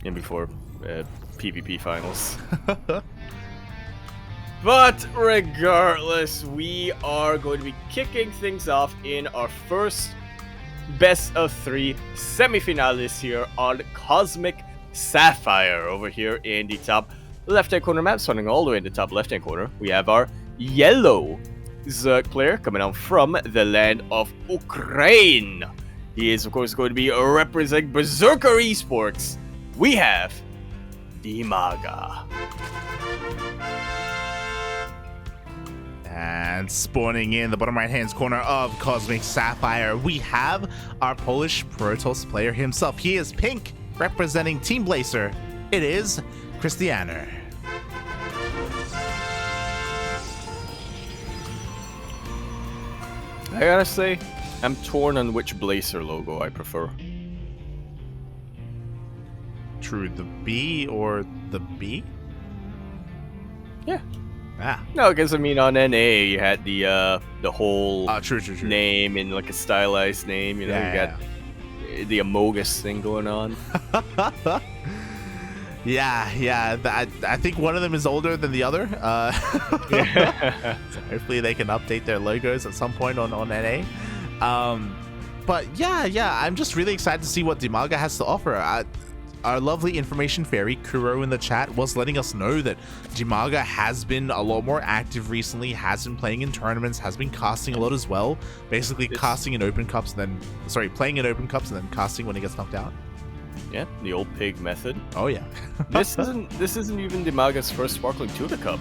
and before PvP finals. But regardless, we are going to be kicking things off in our first best of 3 semifinals here on Cosmic Sapphire. Over here in the top left-hand corner map, starting all the way in the top left-hand corner, we have our yellow Zerg player coming out from the land of Ukraine. He is, of course, going to be representing Berserker Esports. We have DIMAGA. And spawning in the bottom right-hand corner of Cosmic Sapphire, we have our Polish Protoss player himself. He is pink, representing Team Blazer. It is Krystianer. I gotta say, I'm torn on which Blazer logo I prefer. True, the B or the B? Yeah. Ah. No, because I mean on NA you had the whole True. name in like a stylized name. You know, you got the Amogus thing going on. Yeah. I think one of them is older than the other. So hopefully they can update their logos at some point on NA. But yeah, I'm just really excited to see what DIMAGA has to offer. Our lovely information fairy, Kuro, in the chat was letting us know that DIMAGA has been a lot more active recently, has been playing in tournaments, has been casting a lot as well. Basically casting in open cups, playing in open cups and then casting when he gets knocked out. Yeah, the old pig method. Oh yeah. This isn't even DIMAGA's first Sparkling Tuna Cup.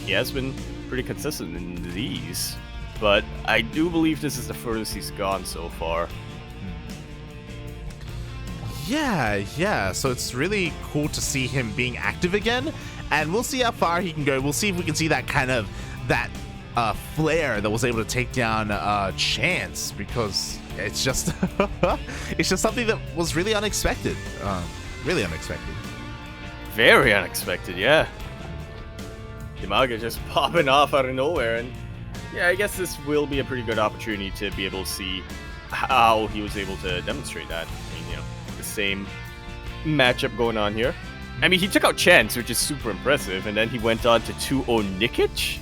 He has been pretty consistent in these, but I do believe this is the furthest he's gone so far. Yeah, so it's really cool to see him being active again, and we'll see how far he can go. We'll see if we can see that kind of flare that was able to take down Chance, because it's just it's just something that was really unexpected. Really unexpected. Very unexpected, yeah. DIMAGA just popping off out of nowhere, and yeah, I guess this will be a pretty good opportunity to be able to see how he was able to demonstrate that. I mean, you know, the same matchup going on here. I mean, he took out Chance, which is super impressive, and then he went on to 2-0 Nikic.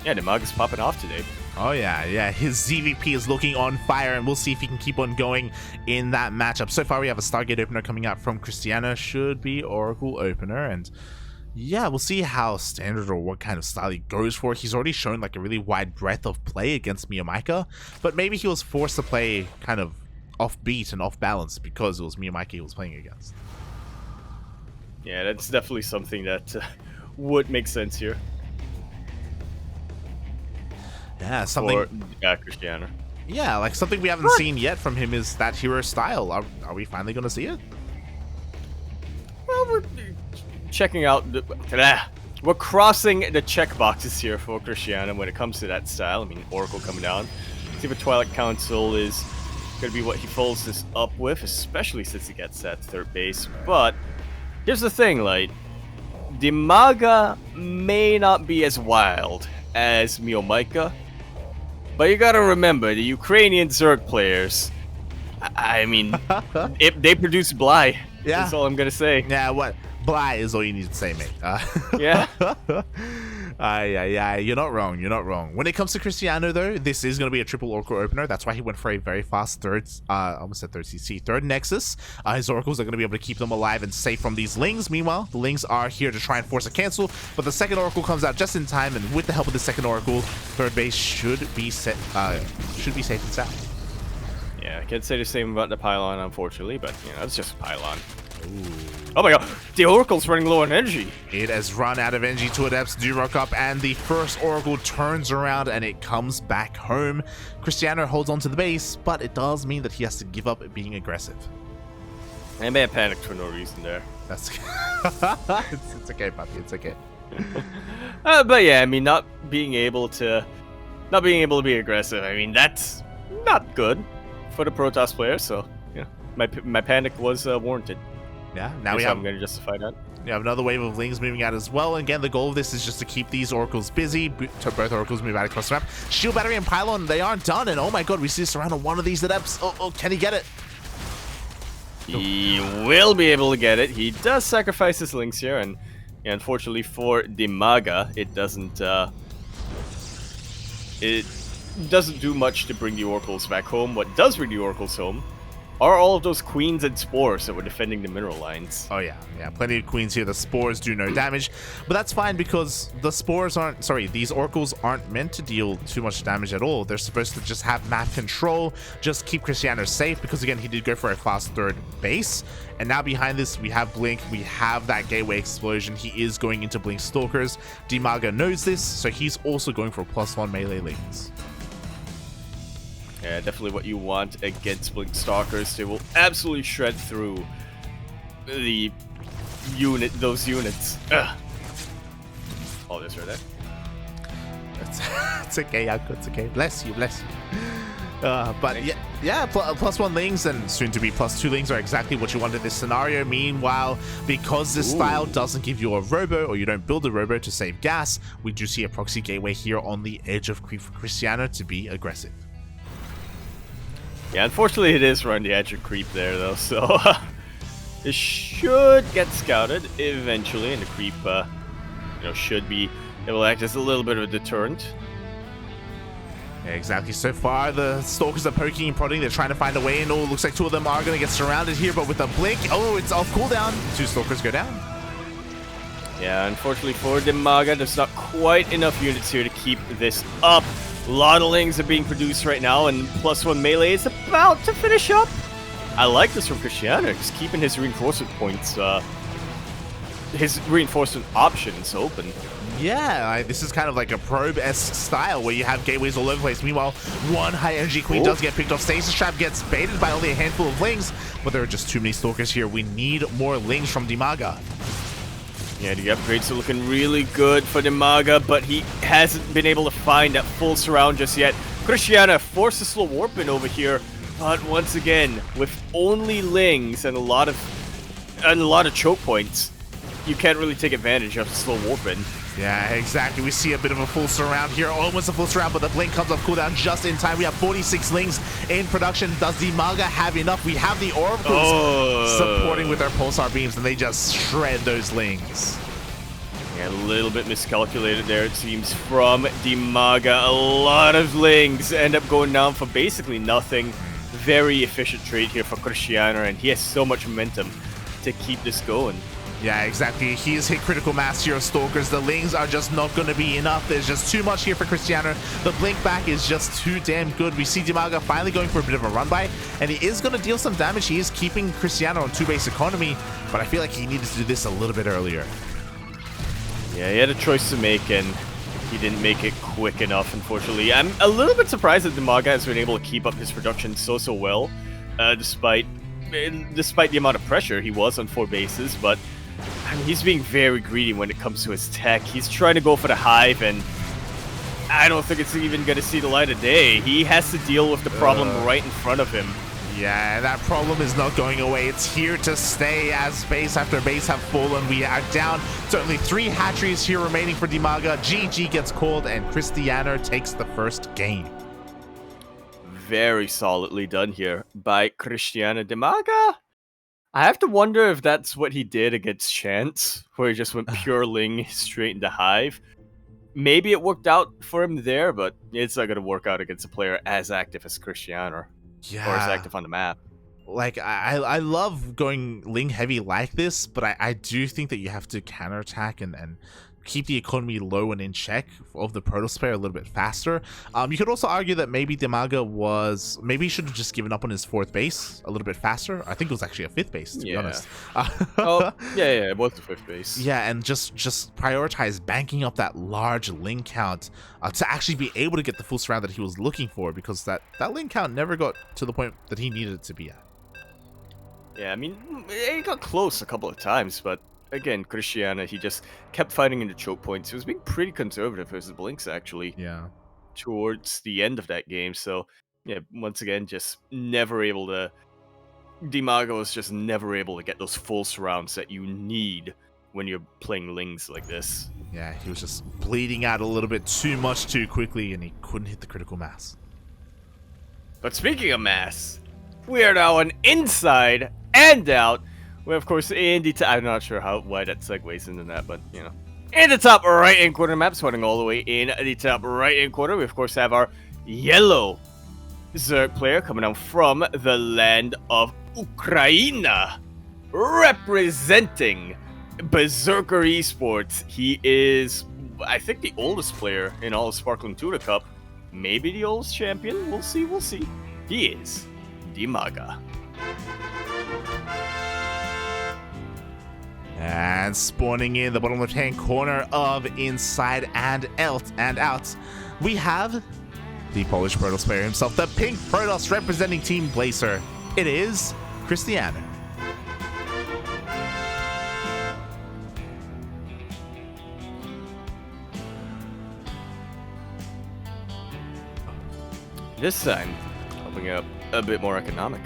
Yeah, DIMAGA's popping off today. Oh yeah, his ZvP is looking on fire, and we'll see if he can keep on going in that matchup. So far, we have a Stargate opener coming out from Krystianer, should be Oracle opener, and yeah, we'll see how standard or what kind of style he goes for. He's already shown like a really wide breadth of play against Miyamika, but maybe he was forced to play kind of offbeat and off balance because it was Miyamika he was playing against. Yeah, that's definitely something that would make sense here. Yeah, something. For Krystianer. Yeah, like something we haven't seen yet from him is that hero style. Are we finally going to see it? Well, we're checking out. We're crossing the checkboxes here for Krystianer when it comes to that style. I mean, Oracle coming down. See if Twilight Council is going to be what he follows this up with, especially since he gets that third base. But here's the thing, like, DIMAGA may not be as wild as Miyamika, but you gotta remember, the Ukrainian Zerg players, I mean, if they produce Bly, yeah. That's all I'm gonna say. Yeah, what? Bly is all you need to say, mate. Yeah. Yeah, you're not wrong. When it comes to Krystianer, though, this is going to be a triple Oracle opener. That's why he went for a very fast third CC, third Nexus. His Oracles are going to be able to keep them alive and safe from these Lings. Meanwhile, the Lings are here to try and force a cancel, but the second Oracle comes out just in time, and with the help of the second Oracle, third base should be safe and sound. Yeah, I can't say the same about the pylon, unfortunately, but you know, it's just a pylon. Ooh. Oh my god, the Oracle's running low on energy. It has run out of energy to Adepts do rock up, and the first Oracle turns around and it comes back home. Krystianer holds on to the base, but it does mean that he has to give up being aggressive. I may have panicked for no reason there. That's it's okay, puppy. It's okay. But yeah, I mean, not being able to be aggressive. I mean, that's not good for the Protoss player. So yeah, my panic was warranted. Yeah, I'm going to justify that. We have another wave of Lings moving out as well. Again, the goal of this is just to keep these Oracles busy. Both Oracles move out across the map. Shield Battery and Pylon, they aren't done. And oh my god, we see this around on one of these Adepts. Oh, can he get it? He will be able to get it. He does sacrifice his links here, and yeah, unfortunately for DIMAGA, it doesn't do much to bring the oracles back home. What does bring the oracles home are all of those queens and spores that were defending the mineral lines. Oh yeah, plenty of queens here. The spores do no damage, but that's fine because the spores aren't, these oracles aren't meant to deal too much damage at all. They're supposed to just have map control, just keep Krystianer safe, because again, he did go for a fast third base. And now behind this, we have Blink, we have that gateway explosion. He is going into Blink Stalkers. DIMAGA knows this, so he's also going for +1 melee links. Yeah, definitely what you want against Blink Stalkers. They will absolutely shred through those units. Ugh. Oh, this right there. It's okay, Yaku, it's okay. Bless you. But yeah, +1 lings and soon to be +2 lings are exactly what you want in this scenario. Meanwhile, because this style doesn't give you a robo, or you don't build a robo to save gas, we do see a proxy gateway here on the edge of creep for Krystianer to be aggressive. Yeah, unfortunately it is right on the edge of creep there though, so it should get scouted eventually, and the creep should be able to act as a little bit of a deterrent. Yeah, exactly. So far, the Stalkers are poking and prodding. They're trying to find a way in. Oh, looks like 2 of them are going to get surrounded here, but with a blink, it's off cooldown. 2 Stalkers go down. Yeah, unfortunately for DIMAGA, there's not quite enough units here to keep this up. A lot of lings are being produced right now, and +1 melee is about to finish up. I like this from Krystianer, just keeping his reinforcement points, his reinforcement options open. Yeah, this is kind of like a probe-esque style where you have gateways all over the place. Meanwhile, one high-energy queen does get picked off. Stasis Trap gets baited by only a handful of lings, but there are just too many Stalkers here. We need more lings from DIMAGA. Yeah, the upgrades are looking really good for DIMAGA, but he hasn't been able to find that full surround just yet. Krystianer forced a slow warp in over here, but once again, with only lings and a lot of choke points, you can't really take advantage of the slow warp in. Yeah, exactly. We see a bit of a full surround here, almost a full surround, but the blink comes off cooldown just in time. We have 46 lings in production. Does DIMAGA have enough? We have the oracles supporting with their pulsar beams, and they just shred those lings. Yeah, a little bit miscalculated there, it seems, from DIMAGA. A lot of lings end up going down for basically nothing. Very efficient trade here for Krystianer, and he has so much momentum to keep this going. Yeah, exactly. He has hit critical mass here of Stalkers. The lings are just not going to be enough. There's just too much here for Krystianer. The blink back is just too damn good. We see DIMAGA finally going for a bit of a run by, and he is going to deal some damage. He is keeping Krystianer on 2-base economy, but I feel like he needed to do this a little bit earlier. Yeah, he had a choice to make, and he didn't make it quick enough, unfortunately. I'm a little bit surprised that DIMAGA has been able to keep up his production so well, despite the amount of pressure he was on 4 bases, but I mean, he's being very greedy when it comes to his tech. He's trying to go for the hive, and I don't think it's even going to see the light of day. He has to deal with the problem right in front of him. Yeah, that problem is not going away. It's here to stay as base after base have fallen. We are down to only 3 hatcheries here remaining for DIMAGA. GG gets called, and Krystianer takes the first game. Very solidly done here by Krystianer. DIMAGA, I have to wonder if that's what he did against Chance, where he just went pure Ling straight into Hive. Maybe it worked out for him there, but it's not going to work out against a player as active as Krystianer. Yeah. Or as active on the map. Like, I love going Ling heavy like this, but I do think that you have to counterattack and keep the economy low and in check of the Protoss player a little bit faster. You could also argue that maybe DIMAGA maybe he should have just given up on his 4th base a little bit faster. I think it was actually a 5th base, to be honest. Yeah, it was the 5th base. Yeah, and just prioritize banking up that large Ling count to actually be able to get the full surround that he was looking for, because that Ling count never got to the point that he needed it to be at. Yeah, I mean, he got close a couple of times, but again, Krystianer, he just kept fighting into choke points. He was being pretty conservative versus Blinks, actually. Yeah. Towards the end of that game. So, yeah, once again, just never able to... DIMAGA was just never able to get those full surrounds that you need when you're playing Lings like this. Yeah, he was just bleeding out a little bit too much too quickly, and he couldn't hit the critical mass. But speaking of mass, we are now an inside and out. We of course in the I'm not sure why that segues into that, but you know. In the top right-hand corner map, starting all the way in the top right-hand corner, we of course have our yellow Zerg player coming out from the land of Ukraine, representing Berserker Esports. He is, I think, the oldest player in all of Sparkling Tuna Cup. Maybe the oldest champion. We'll see. We'll see. He is DIMAGA. And spawning in the bottom left-hand corner of Inside and Out, we have the Polish Protoss player himself, the Pink Protoss representing Team Blazer. It is Krystianer. This time, helping out a bit more economic.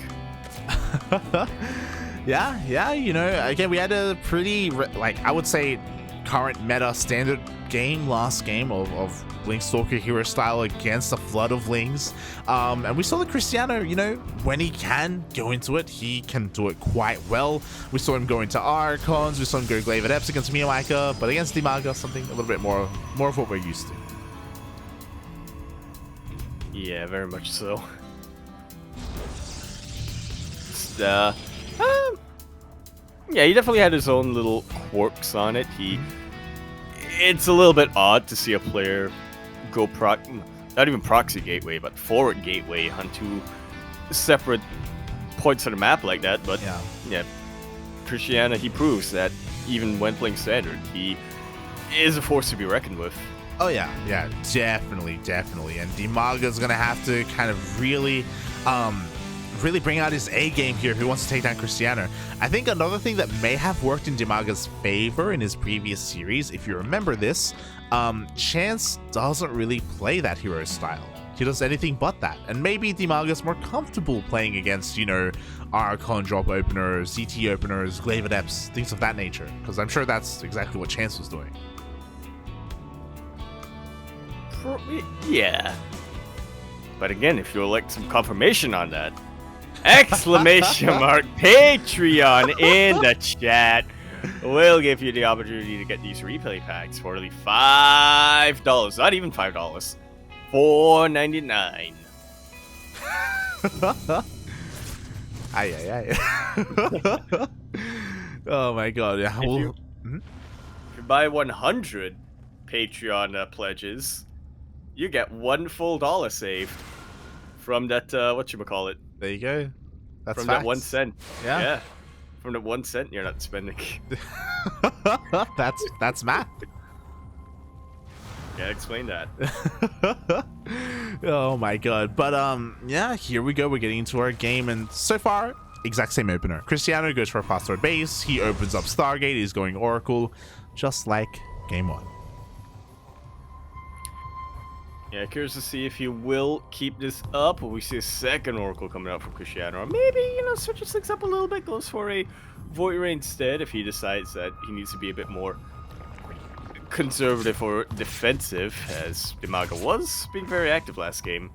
Yeah, you know, again, we had a pretty, I would say, current meta standard game, last game of Link Stalker hero style against a flood of Lings. And we saw that Krystianer, you know, when he can go into it, he can do it quite well. We saw him go into Archons, we saw him go Glaive at Eps against Miyawaka, but against DIMAGA, something a little bit more of what we're used to. Yeah, very much so. Yeah, he definitely had his own little quirks on it. It's a little bit odd to see a player go not even proxy gateway, but forward gateway on two separate points of the map like that. But yeah, Krystianer, he proves that even when playing standard, he is a force to be reckoned with. Oh yeah, definitely. And DIMAGA's gonna have to kind of really bring out his A game here if he wants to take down Krystianer. I think another thing that may have worked in DIMAGA's favor in his previous series, if you remember this, Chance doesn't really play that hero style. He does anything but that. And maybe DIMAGA's more comfortable playing against, you know, Archon drop openers, ZT openers, Glaive Adepts, things of that nature. Because I'm sure that's exactly what Chance was doing. Yeah. But again, if you'd like some confirmation on that, exclamation mark Patreon in the chat. We'll give you the opportunity to get these replay packs for only $5. Not even $5. $4.99. Aye. Oh my god, yeah. If you buy 100 Patreon pledges, you get $1 full saved from that, whatchamacallit. There you go. That's from facts. that 1 cent. Yeah. From that 1 cent you're not spending. That's math. Can't explain that. Oh my god. But yeah, here we go. We're getting into our game, and so far, exact same opener. Krystianer goes for a fast forward base. He opens up Stargate. He's going Oracle, just like game 1. Yeah, curious to see if he will keep this up, or we see a second Oracle coming out from Krystianer, or maybe, you know, switches things up a little bit, goes for a Void Ray instead if he decides that he needs to be a bit more conservative or defensive, as DIMAGA was being very active last game.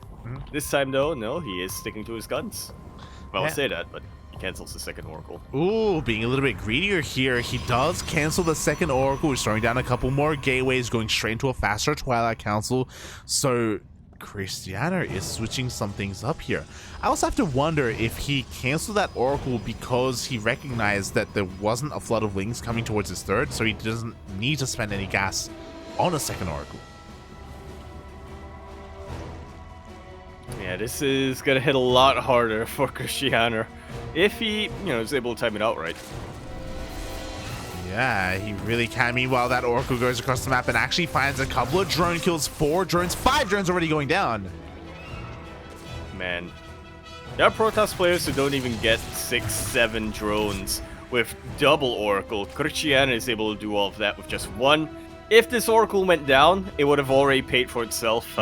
This time, though, no, he is sticking to his guns. Well, I'll say that, but he cancels the second Oracle. Ooh, being a little bit greedier here. He does cancel the second Oracle. He's throwing down a couple more gateways, going straight into a faster Twilight Council. So Krystianer is switching some things up here. I also have to wonder if he canceled that Oracle because he recognized that there wasn't a flood of Lings coming towards his third, so he doesn't need to spend any gas on a second Oracle. Yeah, this is gonna hit a lot harder for Krystianer if he, you know, is able to time it out right. Yeah, he really can. Meanwhile, that Oracle goes across the map and actually finds a couple of drone kills, 4 drones, 5 drones already going down. Man, there are Protoss players who don't even get 6, 7 drones with double Oracle. Krystianer is able to do all of that with just 1. If this Oracle went down, it would have already paid for itself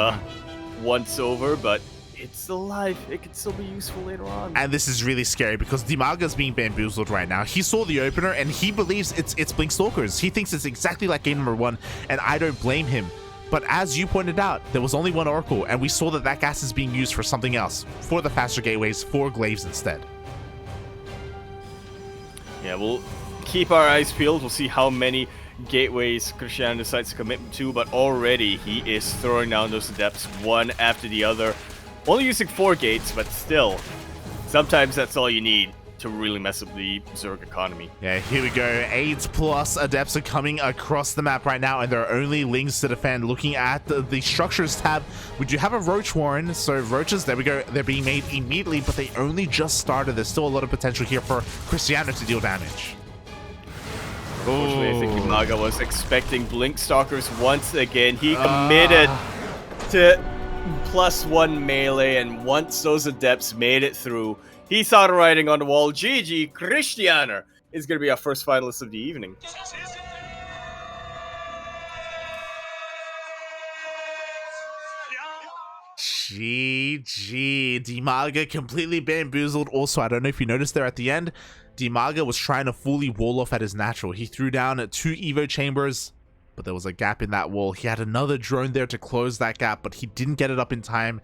once over, but it's still alive. It could still be useful later on. And this is really scary because DIMAGA's being bamboozled right now. He saw the opener and he believes it's Blink Stalkers. He thinks it's exactly like game number 1, and I don't blame him. But as you pointed out, there was only 1 Oracle, and we saw that that gas is being used for something else, for the faster gateways, for Glaives instead. Yeah, we'll keep our eyes peeled. We'll see how many gateways Krystianer decides to commit to, but already he is throwing down those adepts one after the other. Only using 4 gates, but still, sometimes that's all you need to really mess up the Zerg economy. Yeah, here we go. 8+ adepts are coming across the map right now, and there are only Lings to defend. Looking at the structures tab, we do have a Roach Warren, so Roaches, there we go, they're being made immediately, but they only just started. There's still a lot of potential here for Krystianer to deal damage. Unfortunately, I think DIMAGA was expecting Blink Stalkers once again. He committed to +1 melee, and once those adepts made it through, he saw the writing on the wall. GG, Krystianer is going to be our first finalist of the evening. GG. DIMAGA completely bamboozled. Also, I don't know if you noticed there at the end, DIMAGA was trying to fully wall off at his natural. He threw down 2 Evo chambers, but there was a gap in that wall. He had another drone there to close that gap, but he didn't get it up in time.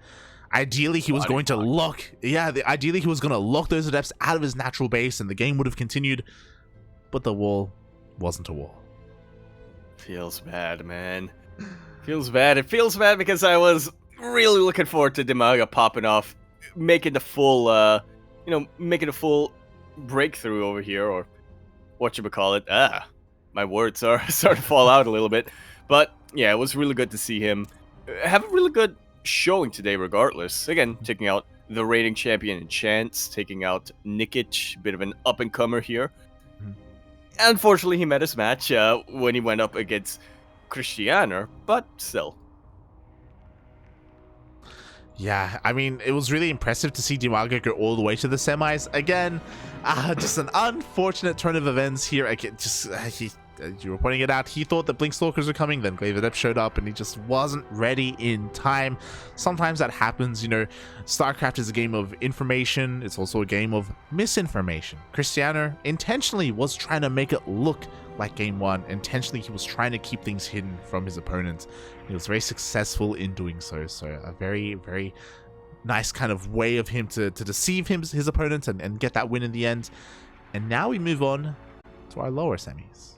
Ideally, he was going to lock. Yeah, ideally, he was going to lock those adepts out of his natural base, and the game would have continued, but the wall wasn't a wall. Feels bad, man. Feels bad. It feels bad because I was really looking forward to DIMAGA popping off, making the full, making a full breakthrough over here, or whatchamacallit. My words are starting to fall out a little bit. But yeah, it was really good to see him have a really good showing today regardless. Again, taking out the reigning champion in Chance, taking out Nikic, bit of an up-and-comer here. Unfortunately, he met his match when he went up against Krystianer, but still. Yeah, I mean, it was really impressive to see DIMAGA go all the way to the semis. Again, just an unfortunate turn of events here. Again, you were pointing it out, he thought that Blink Stalkers were coming, then Glaive Adept showed up, and he just wasn't ready in time. Sometimes that happens, StarCraft is a game of information, it's also a game of misinformation. Krystianer intentionally was trying to make it look like Game 1. Intentionally, he was trying to keep things hidden from his opponent. He was very successful in doing so, so a very, very nice kind of way of him to deceive his opponent and get that win in the end. And now we move on to our lower semis.